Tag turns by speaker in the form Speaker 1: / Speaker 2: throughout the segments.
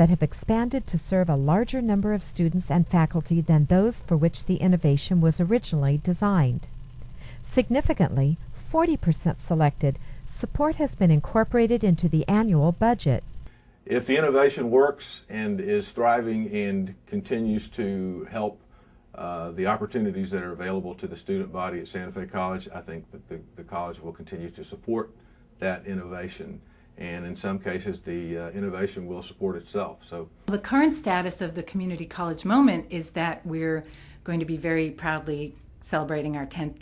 Speaker 1: that have expanded to serve a larger number of students and faculty than those for which the innovation was originally designed. Significantly, 40% selected, support has been incorporated into the annual budget.
Speaker 2: If the innovation works and is thriving and continues to help the opportunities that are available to the student body at Santa Fe College, I think that the college will continue to support that innovation. And in some cases, the innovation will support itself. So,
Speaker 3: the current status of the Community College Moment is that we're going to be very proudly celebrating our 10th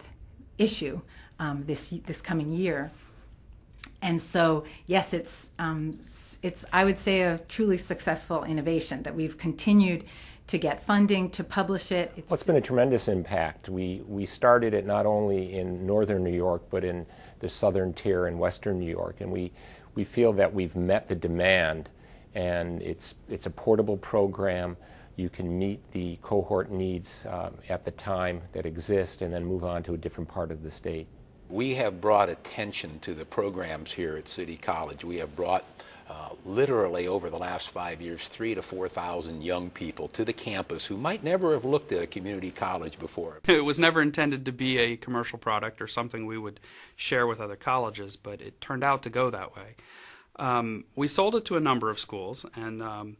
Speaker 3: issue this coming year. And so, yes, it's I would say a truly successful innovation that we've continued to get funding to publish it.
Speaker 4: It's been a tremendous impact. We started it not only in northern New York, but in the southern tier in western New York, and we feel that we've met the demand, and it's a portable program. You can meet the cohort needs at the time that exist and then move on to a different part of the state.
Speaker 5: We have brought attention to the programs here at City College. We have brought literally over the last 5 years 3,000 to 4,000 young people to the campus who might never have looked at a community college before.
Speaker 6: It was never intended to be a commercial product or something we would share with other colleges, but it turned out to go that way. We sold it to a number of schools and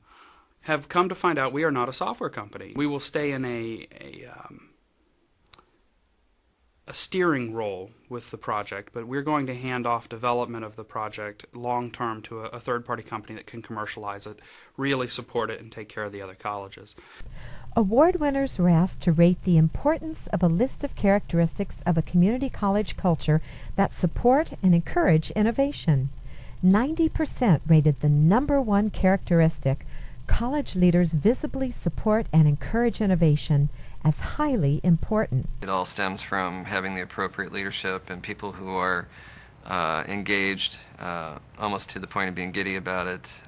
Speaker 6: have come to find out we are not a software company. We will stay in a steering role with the project, but we're going to hand off development of the project long-term to a third-party company that can commercialize it, really support it, and take care of the other colleges.
Speaker 1: Award winners were asked to rate the importance of a list of characteristics of a community college culture that support and encourage innovation. 90% rated the #1 characteristic, college leaders visibly support and encourage innovation, as highly important.
Speaker 7: It all stems from having the appropriate leadership and people who are engaged, almost to the point of being giddy about it,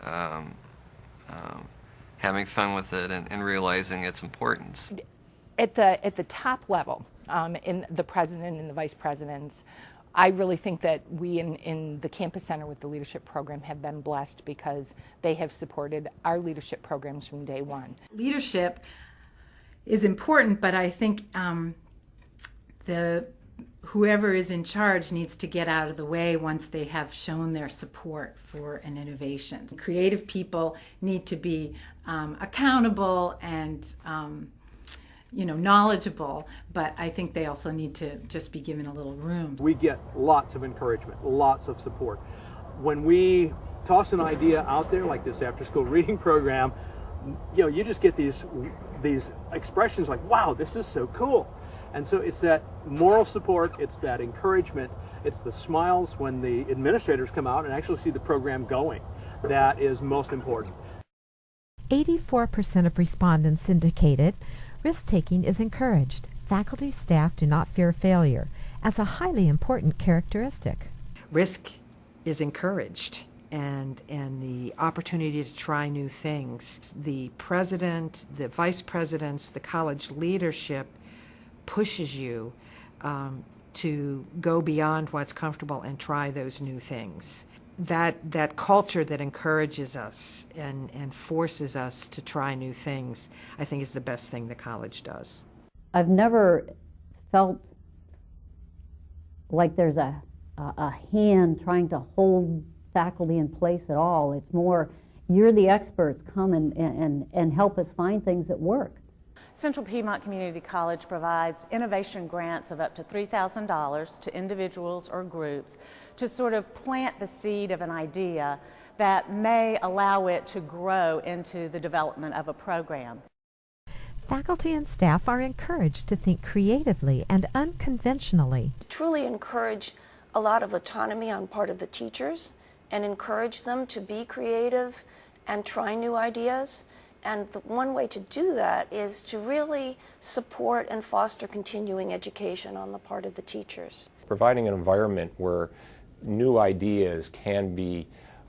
Speaker 7: having fun with it, and realizing its importance.
Speaker 8: At the top level, in the president and the vice presidents, I really think that we in the Campus Center with the Leadership Program have been blessed because they have supported our leadership programs from day one.
Speaker 3: Leadership is important, but I think whoever is in charge needs to get out of the way once they have shown their support for an innovation. Creative people need to be accountable and knowledgeable, but I think they also need to just be given a little room.
Speaker 9: We get lots of encouragement, lots of support. When we toss an idea out there like this after-school reading program, you just get these expressions like, wow, this is so cool. And so it's that moral support, it's that encouragement, it's the smiles when the administrators come out and actually see the program going that is most important.
Speaker 1: 84% of respondents indicated risk-taking is encouraged. Faculty staff do not fear failure, as a highly important characteristic.
Speaker 10: Risk is encouraged, and the opportunity to try new things. The president, the vice presidents, the college leadership pushes you to go beyond what's comfortable and try those new things. That culture that encourages us and forces us to try new things, I think, is the best thing the college does.
Speaker 11: I've never felt like there's a hand trying to hold faculty in place at all. It's more, you're the experts, come and help us find things that work.
Speaker 12: Central Piedmont Community College provides innovation grants of up to $3,000 to individuals or groups to sort of plant the seed of an idea that may allow it to grow into the development of a program.
Speaker 1: Faculty and staff are encouraged to think creatively and unconventionally.
Speaker 13: Truly encourage a lot of autonomy on part of the teachers and encourage them to be creative and try new ideas. And the one way to do that is to really support and foster continuing education on the part of the teachers.
Speaker 4: Providing an environment where new ideas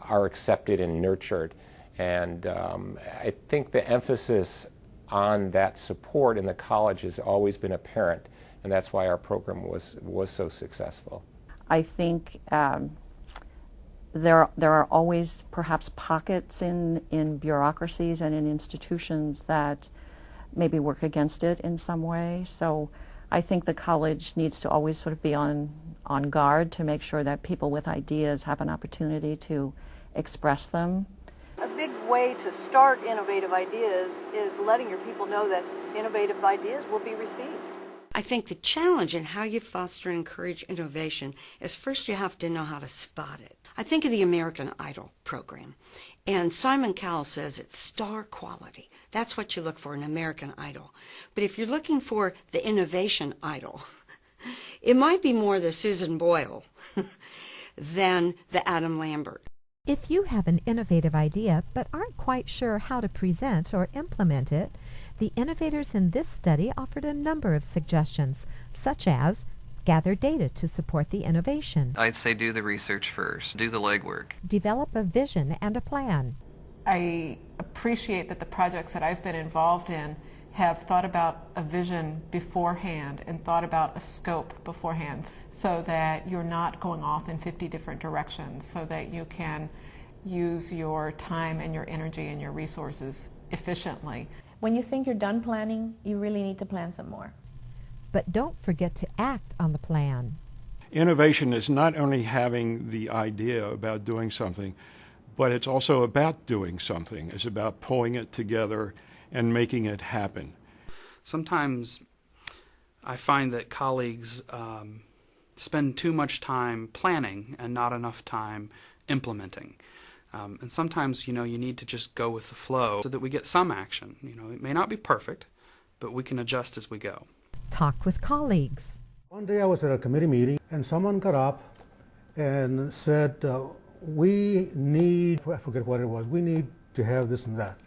Speaker 4: are accepted and nurtured. And I think the emphasis on that support in the college has always been apparent, and that's why our program was so successful.
Speaker 14: I think there are always perhaps pockets in bureaucracies and in institutions that maybe work against it in some way. So I think the college needs to always sort of be on guard to make sure that people with ideas have an opportunity to express them.
Speaker 15: A big way to start innovative ideas is letting your people know that innovative ideas will be received.
Speaker 16: I think the challenge in how you foster and encourage innovation is first you have to know how to spot it. I think of the American Idol program, and Simon Cowell says it's star quality. That's what you look for in American Idol. But if you're looking for the innovation idol, it might be more the Susan Boyle than the Adam Lambert.
Speaker 1: If you have an innovative idea but aren't quite sure how to present or implement it, the innovators in this study offered a number of suggestions, such as gather data to support the innovation,
Speaker 7: I'd say do the research first, do the legwork.
Speaker 1: develop a vision and a plan.
Speaker 17: I appreciate that the projects that I've been involved in have thought about a vision beforehand and thought about a scope beforehand, so that you're not going off in 50 different directions, so that you can use your time and your energy and your resources efficiently.
Speaker 18: When you think you're done planning, you really need to plan some more.
Speaker 1: But don't forget to act on the plan.
Speaker 19: Innovation is not only having the idea about doing something, but it's also about doing something. It's about pulling it together and making it happen.
Speaker 6: Sometimes I find that colleagues spend too much time planning and not enough time implementing. And sometimes, you need to just go with the flow so that we get some action. It may not be perfect, but we can adjust as we go.
Speaker 1: Talk with colleagues.
Speaker 20: One day I was at a committee meeting and someone got up and said, we need, I forget what it was, we need to have this and that.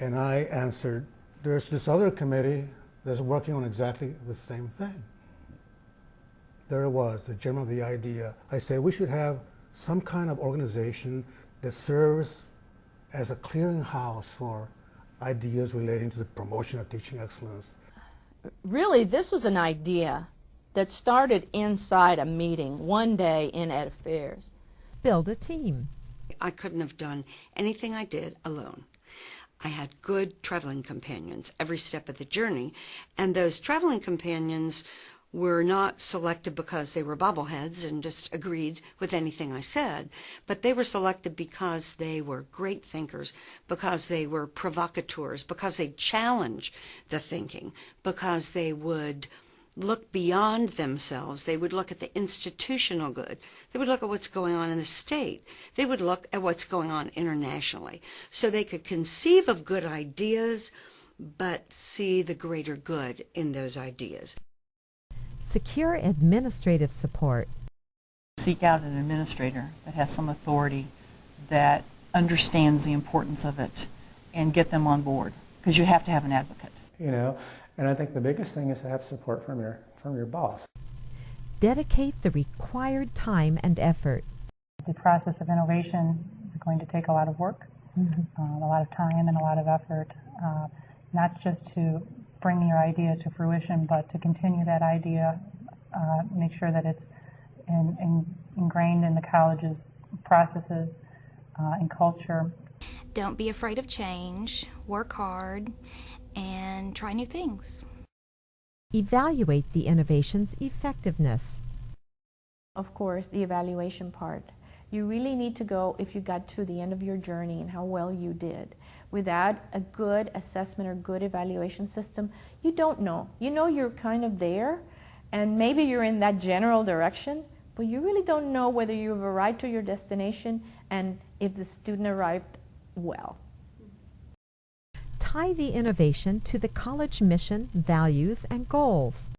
Speaker 20: And I answered, there's this other committee that's working on exactly the same thing. There it was, the gem of the idea. I said we should have some kind of organization that serves as a clearinghouse for ideas relating to the promotion of teaching excellence.
Speaker 21: Really, this was an idea that started inside a meeting one day in Ed Affairs.
Speaker 1: Build a team.
Speaker 16: I couldn't have done anything I did alone. I had good traveling companions every step of the journey, and those traveling companions were not selected because they were bobbleheads and just agreed with anything I said, but they were selected because they were great thinkers, because they were provocateurs, because they challenged the thinking, because they would look beyond themselves. They would look at the institutional good. They would look at what's going on in the state. They would look at what's going on internationally. So they could conceive of good ideas, but see the greater good in those ideas.
Speaker 1: Secure administrative support.
Speaker 22: Seek out an administrator that has some authority, that understands the importance of it, and get them on board, because you have to have an advocate.
Speaker 23: And I think the biggest thing is to have support from your boss.
Speaker 1: Dedicate the required time and effort.
Speaker 24: The process of innovation is going to take a lot of work, a lot of time and a lot of effort, not just to bring your idea to fruition, but to continue that idea, make sure that it's ingrained in the college's processes and culture.
Speaker 25: Don't be afraid of change, work hard, and try new things.
Speaker 1: Evaluate the innovation's effectiveness.
Speaker 18: Of course, the evaluation part. You really need to go, if you got to the end of your journey and how well you did. Without a good assessment or good evaluation system, you don't know. You know you're kind of there, and maybe you're in that general direction, but you really don't know whether you've arrived to your destination and if the student arrived well.
Speaker 1: Tie the innovation to the college mission, values, and goals.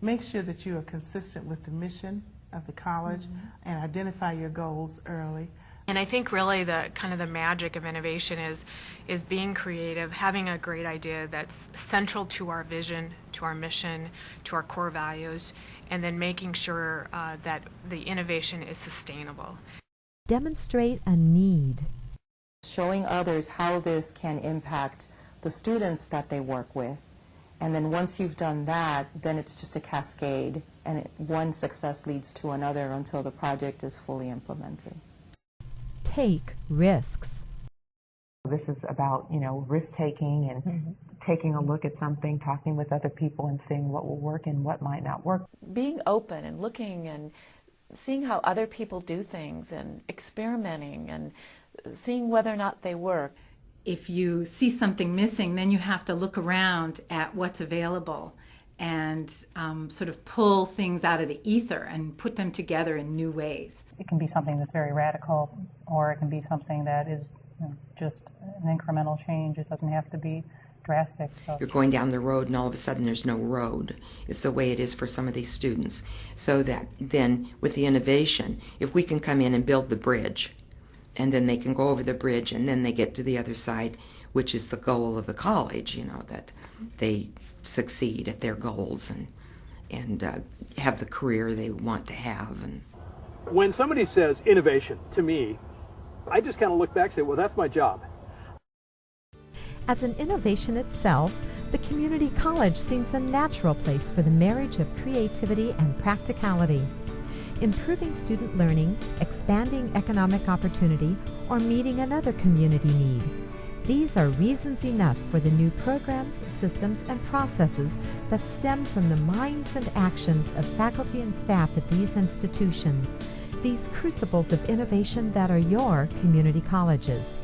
Speaker 26: Make sure that you are consistent with the mission of the college and identify your goals early.
Speaker 27: And I think really the magic of innovation is being creative, having a great idea that's central to our vision, to our mission, to our core values, and then making sure that the innovation is sustainable.
Speaker 1: Demonstrate a need.
Speaker 28: Showing others how this can impact the students that they work with
Speaker 2: And then once you've done that, then it's just a cascade, and one success leads to another until the project is fully implemented.
Speaker 1: Take risks.
Speaker 3: This is about, risk-taking and taking a look at something, talking with other people and seeing what will work and what might not work.
Speaker 5: Being open and looking and seeing how other people do things and experimenting and seeing whether or not they work.
Speaker 8: If you see something missing, then you have to look around at what's available and sort of pull things out of the ether and put them together in new ways.
Speaker 24: It can be something that's very radical, or it can be something that is just an incremental change. It doesn't have to be drastic. So.
Speaker 9: You're going down the road and all of a sudden there's no road. It's the way it is for some of these students. So that then with the innovation, if we can come in and build the bridge, and then they can go over the bridge and then they get to the other side, which is the goal of the college, that they succeed at their goals and have the career they want to have. And
Speaker 10: when somebody says innovation to me, I just kind of look back and say, well, that's my job.
Speaker 1: As an innovation itself, the community college seems a natural place for the marriage of creativity and practicality. Improving student learning, expanding economic opportunity, or meeting another community need. These are reasons enough for the new programs, systems, and processes that stem from the minds and actions of faculty and staff at these institutions, these crucibles of innovation that are your community colleges.